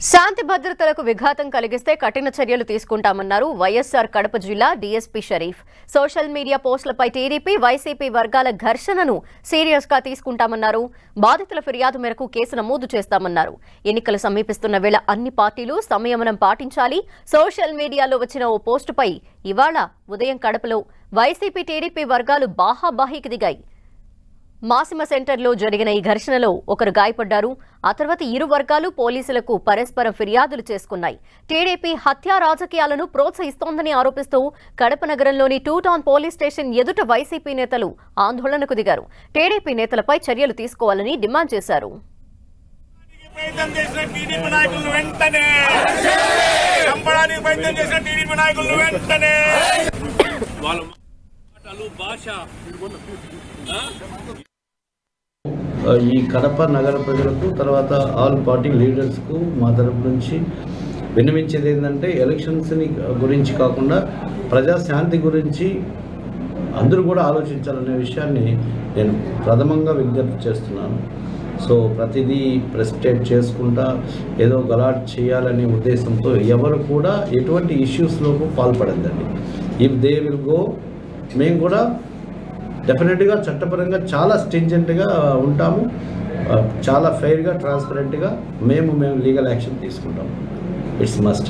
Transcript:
శాంతి భద్రతలకు విఘాతం కలిగిస్తే కఠిన చర్యలు తీసుకుంటామన్నారు వైఎస్ఆర్ కడప జిల్లా డీఎస్పీ షరీఫ్. సోషల్ మీడియా పోస్టులపై టీడీపీ, వైసీపీ వర్గాల ఘర్షణను సీరియస్ గా తీసుకుంటామన్నారు. బాధితుల ఫిర్యాదు మేరకు కేసు నమోదు చేస్తామన్నారు. ఎన్నికలు సమీపిస్తున్న వేళ అన్ని పార్టీలు సంయమనం పాటించాలి. సోషల్ మీడియాలో వచ్చిన ఓ పోస్టుపై ఇవాళ ఉదయం కడపలో వైసీపీ, టీడీపీ వర్గాలు బాహాబాహీకి దిగాయి. మాసిమ సెంటర్లో జరిగిన ఈ ఘర్షణలో ఒకరు గాయపడ్డారు. ఆ తర్వాత ఇరు వర్గాలు పోలీసులకు పరస్పరం ఫిర్యాదులు చేసుకున్నాయి. టీడీపీ హత్యా రాజకీయాలను ప్రోత్సహిస్తోందని ఆరోపిస్తూ కడప నగరంలోని 2 టౌన్ పోలీస్ స్టేషన్ ఎదుట వైసీపీ నేతలు ఆందోళనకు దిగారు. టీడీపీ నేతలపై చర్యలు తీసుకోవాలని డిమాండ్ చేశారు. ఈ కడప నగర ప్రజలకు తర్వాత ఆల్ పార్టీ లీడర్స్కు మా తరపు నుంచి విన్నవించేది ఏంటంటే ఎలక్షన్స్ని గురించి కాకుండా ప్రజాశాంతి గురించి అందరూ కూడా ఆలోచించాలనే విషయాన్ని నేను ప్రథమంగా విజ్ఞప్తి చేస్తున్నాను. సో ప్రతిదీ ప్రెసిటేట్ చేసుకుంటా ఏదో గలాట్ చేయాలనే ఉద్దేశంతో ఎవరు కూడా ఎటువంటి ఇష్యూస్లోకి పాల్పడద్దండి. ఇఫ్ దే విల్ గో, మేము కూడా డెఫినెట్గా చట్టపరంగా చాలా స్ట్రింజెంట్గా ఉంటాము. చాలా ఫెయిర్గా, ట్రాన్స్పరెంట్గా మేము లీగల్ యాక్షన్ తీసుకుంటాము. It's must.